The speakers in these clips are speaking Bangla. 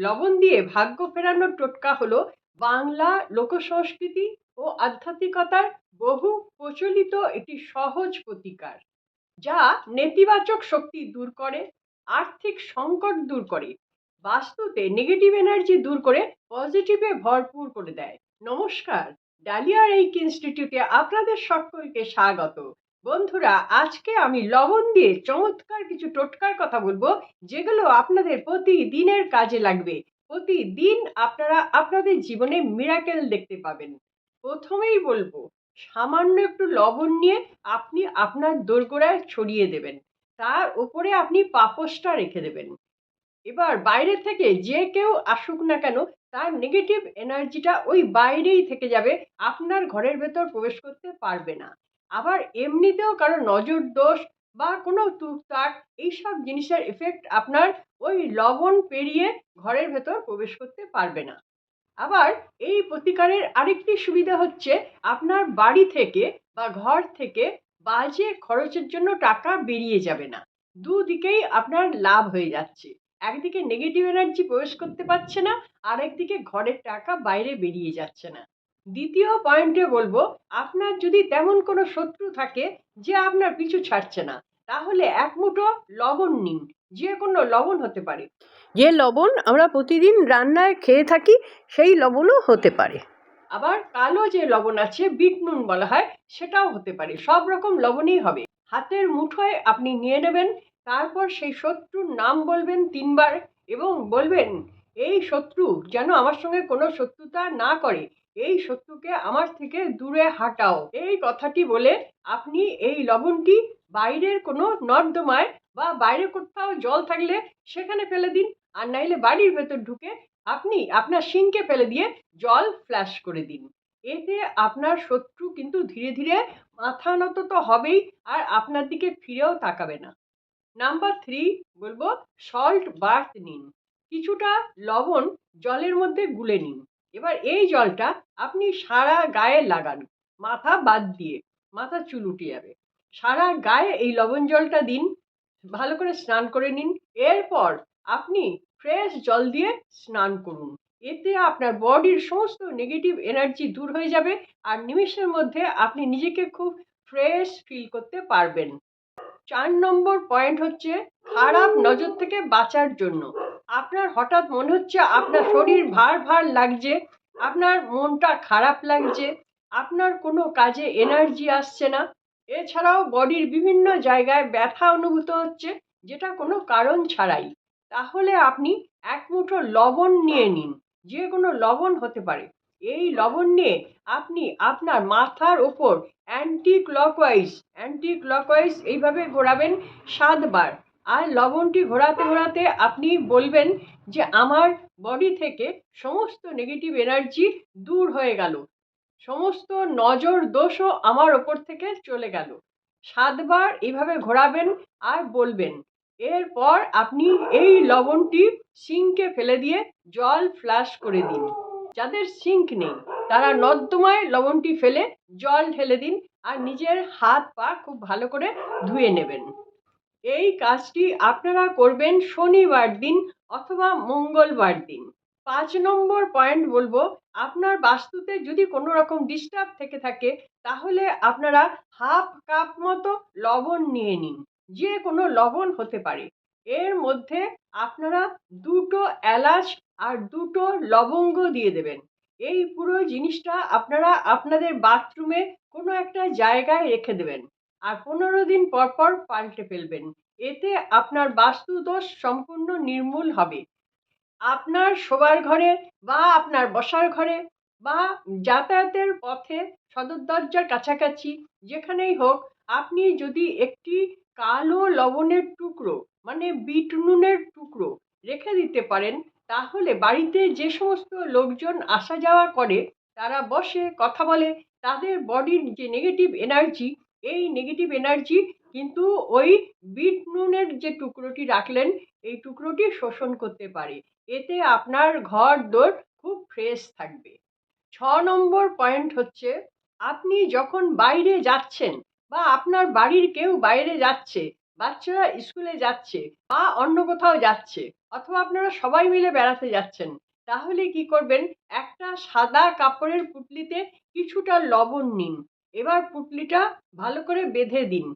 লবণ দিয়ে ভাগ্য ফেরানোর টোটকা হলো বাংলা লোকসংস্কৃতি ও আধ্যাত্মিকতার বহু প্রচলিত একটি সহজ প্রতিকার, যা নেতিবাচক শক্তি দূর করে, আর্থিক সংকট দূর করে, বাস্তুতে নেগেটিভ এনার্জি দূর করে পজিটিভে ভরপুর করে দেয়। নমস্কার, ডালিয়া রেইকি ইনস্টিটিউটে আপনাদের সকলকে স্বাগত। বন্ধুরা, আজকে আমি লবণ দিয়ে চমৎকার কিছু টোটকার কথা বলবো, যেগুলো আপনাদের প্রতিদিনের কাজে লাগবে। প্রতিদিন আপনারা আপনাদের জীবনে মিরাকেল দেখতে পাবেন। প্রথমেই বলবো, সামান্য একটু লবণ নিয়ে আপনি আপনার দোরগোড়ায় ছড়িয়ে দেবেন। তার উপরে আপনি পাপোশটা রেখে দেবেন। এবার বাইরে থেকে যে কেউ আসুক না কেন, তার নেগেটিভ এনার্জিটা ওই বাইরেই থেকে যাবে, আপনার ঘরের ভেতর প্রবেশ করতে পারবে না। আবার এমনিতেও কারো নজর দোষ বা কোনো টুকটাক এইসব জিনিসের এফেক্ট আপনার ওই লবণ পেরিয়ে ঘরের ভেতর প্রবেশ করতে পারবে না। আবার এই প্রতিকারের আরেকটি সুবিধা হচ্ছে, আপনার বাড়ি থেকে বা ঘর থেকে বাজে খরচের জন্য টাকা বেরিয়ে যাবে না। দুদিকেই আপনার লাভ হয়ে যাচ্ছে। একদিকে নেগেটিভ এনার্জি প্রবেশ করতে পারছে না, আর একদিকে ঘরের টাকা বাইরে বেরিয়ে যাচ্ছে না। দ্বিতীয় পয়েন্টে বলবো, আপনার যদি তেমন কোনো শত্রু থাকে যে আপনার পিছু ছাড়ছে না, তাহলে এক মুঠো লবণ নিন। যে কোনো লবণ হতে পারে, যে লবণ আমরা প্রতিদিন রান্নায় খেয়ে থাকি সেই লবণও হতে পারে। আবার কালো যে লবণ আছে, বিট নুন বলা হয়, সেটাও হতে পারে। সব রকম লবণই হবে। হাতের মুঠোয় আপনি নিয়ে নেবেন। তারপর সেই শত্রুর নাম বলবেন 3 বার এবং বলবেন, এই শত্রু যেন আমার সঙ্গে কোনো শত্রুতা না করে, এই শত্রুকে আমার থেকে দূরে হাঁটাও। এই কথাটি বলে আপনি এই লবণটি বাইরের কোনো নর্দমায় বা বাইরে কোথাও জল থাকলে সেখানে ফেলে দিন। আর নাইলে বাড়ির ভেতর ঢুকে আপনি আপনার সিঙ্কে ফেলে দিয়ে জল ফ্ল্যাশ করে দিন। এতে আপনার শত্রু কিন্তু ধীরে ধীরে মাথা নত তো হবেই, আর আপনার দিকে ফিরেও তাকাবে না। নাম্বার 3 বলবো, সল্ট বাথ নিন। কিছুটা লবণ জলের মধ্যে গুলে নিন। এবার এই জলটা আপনি সারা গায়ে লাগান, মাথা বাদ দিয়ে। মাথা চুল উঠে যাবে। সারা গায়ে এই লবণ জলটা দিন, ভালো করে স্নান করে নিন। এরপর আপনি ফ্রেশ জল দিয়ে স্নান করুন। এতে আপনার বডির সমস্ত নেগেটিভ এনার্জি দূর হয়ে যাবে, আর নিমেষের মধ্যে আপনি নিজেকে খুব ফ্রেশ ফিল করতে পারবেন। 4 নম্বর পয়েন্ট হচ্ছে, খারাপ নজর থেকে বাঁচার জন্য। আপনার হঠাৎ মনে হচ্ছে আপনার শরীর ভার ভার লাগছে, আপনার মনটা খারাপ লাগছে, আপনার কোনো কাজে এনার্জি আসছে না, এছাড়াও বডির বিভিন্ন জায়গায় ব্যথা অনুভূত হচ্ছে, যেটা কোনো কারণ ছাড়াই, তাহলে আপনি এক মুঠো লবণ নিয়ে নিন। যে কোনো লবণ হতে পারে। এই লবণ নিয়ে আপনি আপনার মাথার ওপর অ্যান্টি ক্লকওয়াইজ এইভাবে ঘোরাবেন 7 বার। আর লবণটি ঘোরাতে ঘোরাতে আপনি বলবেন যে আমার বডি থেকে সমস্ত নেগেটিভ এনার্জি দূর হয়ে গেল, সমস্ত নজর দোষও আমার ওপর থেকে চলে গেল। 7 বার এইভাবে ঘোরাবেন আর বলবেন। এরপর আপনি এই লবণটি সিঙ্কে ফেলে দিয়ে জল ফ্লাশ করে দিন। যাদের সিঙ্ক নেই, তারা নর্দমায় লবণটি ফেলে জল ঢেলে দিন, আর নিজের হাত পা খুব ভালো করে ধুয়ে নেবেন। এই কাজটি আপনারা করবেন শনিবার দিন অথবা মঙ্গলবার দিন। 5 নম্বর পয়েন্ট বলবো, আপনার বাস্তুতে যদি কোনো রকম ডিস্টার্ব থেকে থাকে, তাহলে আপনারা হাফ কাপ মতো লবণ নিয়ে নিন। যে কোনো লবণ হতে পারে। এর মধ্যে আপনারা 2টো এলাচ আর 2টো লবঙ্গ দিয়ে দেবেন। এই পুরো জিনিসটা আপনারা আপনাদের বাথরুমে কোনো একটা জায়গায় রেখে দেবেন, আর 15 দিন পর পর পাল্টে ফেলবেন। এতে আপনার বাস্তু দোষ সম্পূর্ণ নির্মূল হবে। আপনার শোবার ঘরে বা আপনার বসার ঘরে বা যাতায়াতের পথে সদর দরজার কাছাকাছি যেখানেই হোক, আপনি যদি একটি কালো লবণের টুকরো মানে বিট নুনের টুকরো রেখে দিতে পারেন, তাহলে বাড়িতে যে সমস্ত লোকজন আসা যাওয়া করে, তারা বসে কথা বলে, তাদের বডির যে নেগেটিভ এনার্জি, এই নেগেটিভ এনার্জি কিন্তু ওই বিট নুনের যে টুকরোটি রাখলেন, এই টুকরোটি শোষণ করতে পারে। এতে আপনার ঘর দোর খুব ফ্রেশ থাকবে। 6 নম্বর পয়েন্ট হচ্ছে, আপনি যখন বাইরে যাচ্ছেন বা আপনার বাড়ির কেউ বাইরে যাচ্ছে, বাচ্চারা স্কুলে যাচ্ছে বা অন্য কোথাও যাচ্ছে, অথবা আপনারা সবাই মিলে বেড়াতে যাচ্ছেন, তাহলে কি করবেন, একটা সাদা কাপড়ের পুঁটলিতে কিছুটা লবণ নিন। এবার পুঁটলিটা ভালো করে বেঁধে দিন,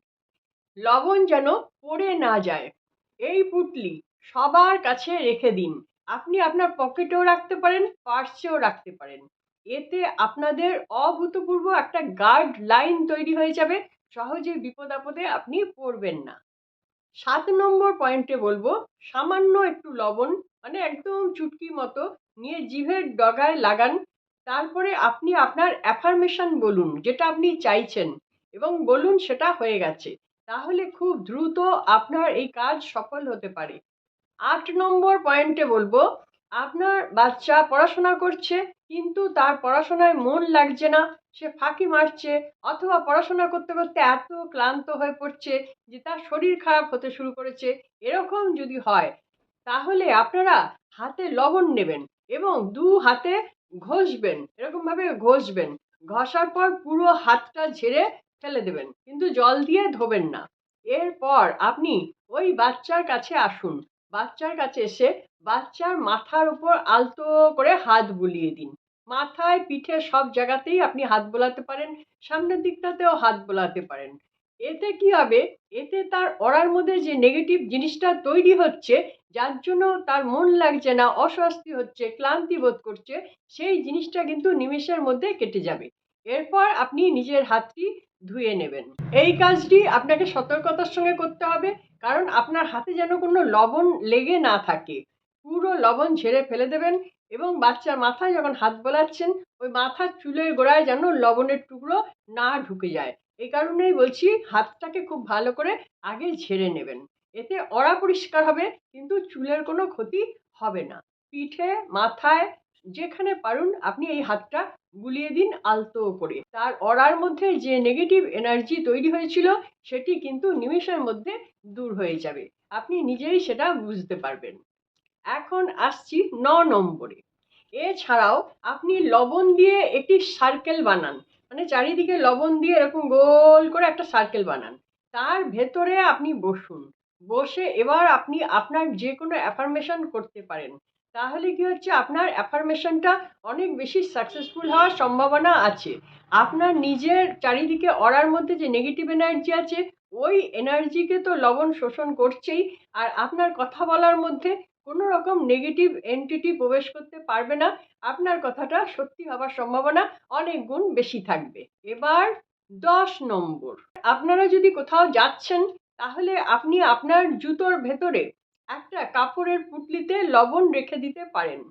লবণ যেন পড়ে না যায়। এই পুঁটলি সবার কাছে রেখে দিন। আপনি আপনার পকেটেও রাখতে পারেন, পার্সেও রাখতে পারেন। এতে আপনাদের অভূতপূর্ব একটা গার্ড লাইন তৈরি হয়ে যাবে, সহজে বিপদ আপদে আপনি পড়বেন না। ৭ নম্বর পয়েন্টে বলবো, সামান্য একটু লবণ, মানে একদম চুটকি মতো নিয়ে জিভের ডগায় লাগান। তারপরে আপনি আপনার অ্যাফার্মেশন বলুন, যেটা আপনি চাইছেন, এবং বলুন সেটা হয়ে গেছে। তাহলে খুব দ্রুত আপনার এই কাজ সফল হতে পারে। ৮ নম্বর পয়েন্টে বলবো, আপনার বাচ্চা পড়াশোনা করছে কিন্তু তার পড়াশোনায় মন লাগছে না, সে ফাঁকি মারছে, অথবা পড়াশোনা করতে করতে এত ক্লান্ত হয়ে পড়ছে যে তার শরীর খারাপ হতে শুরু করেছে, এরকম যদি হয়, তাহলে আপনারা হাতে লবণ নেবেন এবং ২ হাতে ঘষবেন, এরকম ভাবে ঘষবেন। ঘষার পর পুরো হাতটা ঝেড়ে ফেলে দেবেন, কিন্তু জল দিয়ে ধোবেন না। এরপর আপনি ওই বাচ্চার কাছে আসুন, বাচ্চার কাছে এসে বাচ্চার মাথার উপর আলতো করে হাত বুলিয়ে দিন। মাথায়, পিঠে সব জায়গাতেই আপনি হাত বোলাতে পারেন, সামনের দিকটাতেও হাত বোলাতে পারেন। এতে কি হবে, এতে তার ওড়ার মধ্যে যে নেগেটিভ জিনিসটা তৈরি হচ্ছে, যার জন্য তার মন লাগছে না, অস্বস্তি হচ্ছে, ক্লান্তি বোধ করছে, সেই জিনিসটা কিন্তু নিমেষের মধ্যে কেটে যাবে। এরপর আপনি নিজের হাতটি ধুয়ে নেবেন। এই কাজটি আপনাকে সতর্কতার সঙ্গে করতে হবে, কারণ আপনার হাতে যেন কোনো লবণ লেগে না থাকে। পুরো লবণ ঝেড়ে ফেলে দেবেন এবং বাচ্চার মাথায় যখন হাত বোলাচ্ছেন, ওই মাথার চুলের গোড়ায় যেন লবণের টুকরো না ঢুকে যায়। এই কারণেই বলছি, হাতটাকে খুব ভালো করে আগে ঝেড়ে নেবেন। এতে ওড়া পরিষ্কার হবে, কিন্তু চুলের কোনো ক্ষতি হবে না। পিঠে, মাথায়, যেখানে পারুন আপনি এই হাতটা বুলিয়ে দিন আলতো করে। তার ওড়ার মধ্যে যে নেগেটিভ এনার্জি তৈরি হয়েছিল, সেটি কিন্তু নিমেষের মধ্যে দূর হয়ে যাবে। আপনি নিজেই সেটা বুঝতে পারবেন। এখন আসছি ৯ নম্বরে। এছাড়াও আপনি লবণ দিয়ে একটি সার্কেল বানান, মানে চারিদিকে লবণ দিয়ে এরকম গোল করে একটা সার্কেল বানান। তার ভেতরে আপনি বসুন, বসে এবার আপনি আপনার যে কোনো অ্যাফার্মেশন করতে পারেন। তাহলে কি হচ্ছে, আপনার অ্যাফার্মেশনটা অনেক বেশি সাকসেসফুল হওয়ার সম্ভাবনা আছে। আপনার নিজের চারিদিকে অরার মধ্যে যে নেগেটিভ এনার্জি আছে, ওই এনার্জিকে তো লবণ শোষণ করছেই, আর আপনার কথা বলার মধ্যে কোনো রকম নেগেটিভ এন্টিটি প্রবেশ করতে পারবে না। আপনার কথাটা সত্যি হবার সম্ভাবনা অনেক গুণ বেশি থাকবে। এবার ১০ নম্বর, আপনারা যদি কোথাও যাচ্ছেন, তাহলে আপনি আপনার জুতোর ভেতরে একটা কাপড়ের পুঁটলিতে লবণ রেখে দিতে পারেন।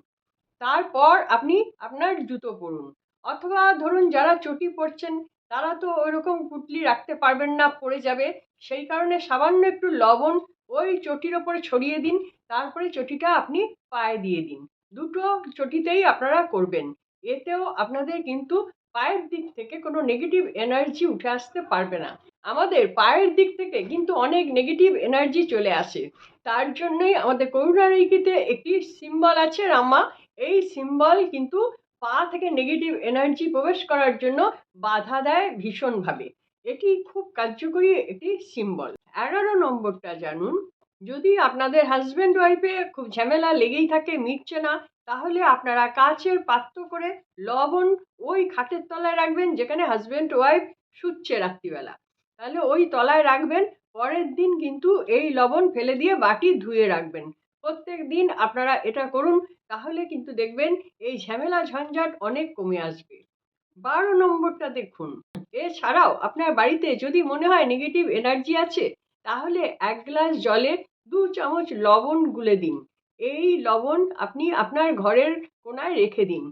তারপর আপনি আপনার জুতো পরুন। অথবা ধরুন যারা চটি পরছেন, তারা তো ওইরকম পুঁটলি রাখতে পারবেন না, পড়ে যাবে। সেই কারণে সামান্য একটু লবণ ওই চটির ওপরে ছড়িয়ে দিন, তারপরে চটিটা আপনি পায়ে দিয়ে দিন। দুটো চটিতেই আপনারা করবেন। এতেও আপনাদের কিন্তু পায়ের দিক থেকে কোনো নেগেটিভ এনার্জি উঠে আসতে পারবে না। আমাদের পায়ের দিক থেকে কিন্তু অনেক নেগেটিভ এনার্জি চলে আসে। তার জন্যই আমাদের করুণা রেইকিতে একটি সিম্বল আছে, রামা। এই সিম্বল কিন্তু পা থেকে নেগেটিভ এনার্জি প্রবেশ করার জন্য বাধা দেয় ভীষণভাবে। এটি খুব কার্যকরী একটি সিম্বল। ১১ নম্বরটা জানুন, যদি আপনাদের হাজব্যান্ড ওয়াইফে খুব ঝামেলা লেগেই থাকে, মিটছে না, তাহলে আপনারা কাচের পাত্র করে লবণ ওই খাটের তলায় রাখবেন যেখানে হাজব্যান্ড ওয়াইফ শুচ্ছে রাত্রিবেলা। তাহলে ওই তলায় রাখবেন। পরের দিন কিন্তু এই লবণ ফেলে দিয়ে বাটি ধুয়ে রাখবেন। প্রত্যেক দিন আপনারা এটা করুন, তাহলে কিন্তু দেখবেন এই ঝামেলা ঝঞ্ঝাট অনেক কমে আসবে। ১২ নম্বরটা দেখুন, এছাড়াও আপনার বাড়িতে যদি মনে হয় নেগেটিভ এনার্জি আছে, তাহলে ১ গ্লাস জলে ২ চামচ লবণ গুলে দিন। এই লবণ আপনি আপনার ঘরের কোনায় রেখে দিন।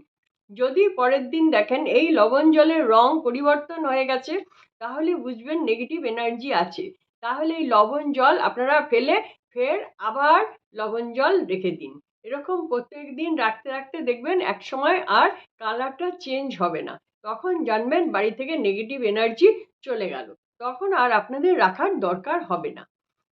যদি পরের দিন দেখেন এই লবণ জলের রং পরিবর্তন হয়ে গেছে, তাহলে বুঝবেন নেগেটিভ এনার্জি আছে। তাহলে এই লবণ জল আপনারা ফেলে ফের আবার লবণ জল রেখে দিন। এরকম প্রত্যেক দিন রাখতে রাখতে দেখবেন একসময় আর কালারটা চেঞ্জ হবে না। তখন জানবেন বাড়ি থেকে নেগেটিভ এনার্জি চলে গেল। তখন আর আপনাদের রাখার দরকার হবে না।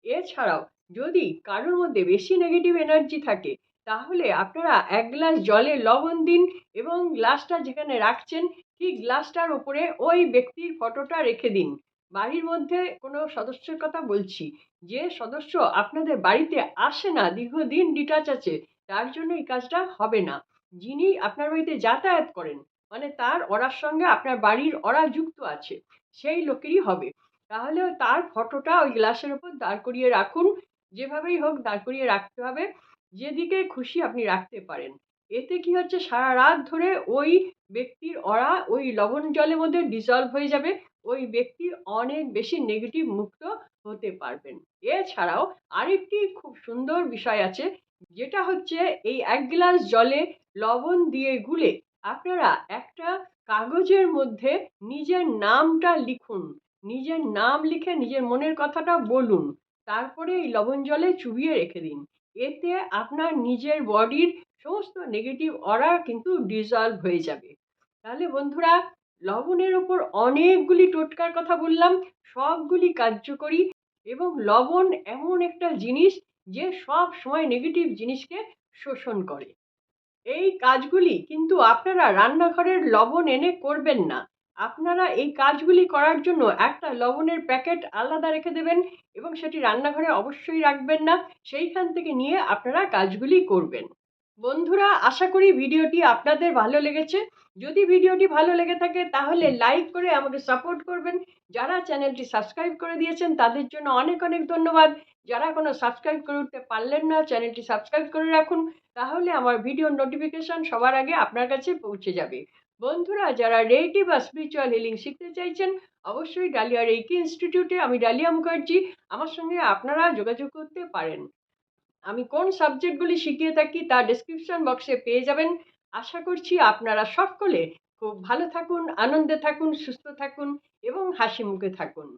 এছাড়াও যদি কারোর মধ্যে বেশি নেগেটিভ এনার্জি থাকে, তাহলে আপনারা ১ গ্লাস জলে লবণ দিন এবং গ্লাসটা যেখানে রাখছেন ঠিক গ্লাসটার উপরে ওই ব্যক্তির ফটোটা রেখে দিন। বাড়ির মধ্যে কোনো সদস্যের কথা বলছি, যে সদস্য আপনাদের বাড়িতে আসে না, দীর্ঘদিন ডিটাচ আছে, তার জন্য এই কাজটা হবে না। যিনি আপনার বাড়িতে যাতায়াত করেন, মানে তার অরার সঙ্গে আপনার বাড়ির অরা যুক্ত আছে, সেই লোকেরই হবে। তাহলে তার ফটোটা ওই গ্লাসের উপর দাঁড় করিয়ে রাখুন। যেভাবেই হোক দাঁড় করিয়ে রাখতে হবে। যেদিকে খুশি আপনি রাখতে পারেন। এতে কি হচ্ছে, সারারাত ধরে ওই ব্যক্তির অরা ওই লবণ জলের মধ্যে ডিসলভ হয়ে যাবে। ওই ব্যক্তি অনেক বেশি নেগেটিভ মুক্ত হতে পারবেন। এছাড়াও আরেকটি খুব সুন্দর বিষয় আছে, যেটা হচ্ছে এই ১ গ্লাস জলে লবণ দিয়ে গুলে আপনারা একটা কাগজের মধ্যে নিজের নামটা লিখুন। নিজের নাম লিখে নিজের মনের কথাটা বলুন। তারপরে এই লবণ জলে চুবিয়ে রেখে দিন। এতে আপনার নিজের বডির সমস্ত নেগেটিভ অরা কিন্তু ডিসলভ হয়ে যাবে। তাহলে বন্ধুরা, লবণের ওপর অনেকগুলি টোটকার কথা বললাম, সবগুলি কার্যকরী। এবং লবণ এমন একটা জিনিস যে সব সময় নেগেটিভ জিনিসকে শোষণ করে। এই কাজগুলি কিন্তু আপনারা রান্নাঘরের লবণ এনে করবেন না। আপনারা এই কাজগুলি করার জন্য একটা লবণের প্যাকেট আলাদা রেখে দেবেন এবং সেটি রান্নাঘরে অবশ্যই রাখবেন না। সেইখান থেকে নিয়ে আপনারা কাজগুলি করবেন। বন্ধুরা, আশা করি ভিডিওটি আপনাদের ভালো লেগেছে। যদি ভিডিওটি ভালো লেগে থাকে তাহলে লাইক করে আমাকে সাপোর্ট করবেন। যারা চ্যানেলটি সাবস্ক্রাইব করে দিয়েছেন তাদের জন্য অনেক অনেক ধন্যবাদ। যারা এখনো সাবস্ক্রাইব করে উঠতে পারলেন না, চ্যানেলটি সাবস্ক্রাইব করে রাখুন। তাহলে আমার ভিডিওর নোটিফিকেশন সবার আগে আপনার কাছে পৌঁছে যাবে। বন্ধুরা, যারা রেইটি বা স্পিরিচুয়াল হিলিং শিখতে চাইছেন, অবশ্যই ডালিয়া রেইকি ইনস্টিটিউটে, আমি ডালিয়া মুখার্জি, আমার সঙ্গে আপনারা যোগাযোগ করতে পারেন। আমি কোন সাবজেক্টগুলি শিখিয়ে থাকি তা ডেসক্রিপশন বক্সে পেয়ে যাবেন। আশা করছি আপনারা সকলে খুব ভালো থাকুন, আনন্দে থাকুন, সুস্থ থাকুন এবং হাসি মুখে থাকুন।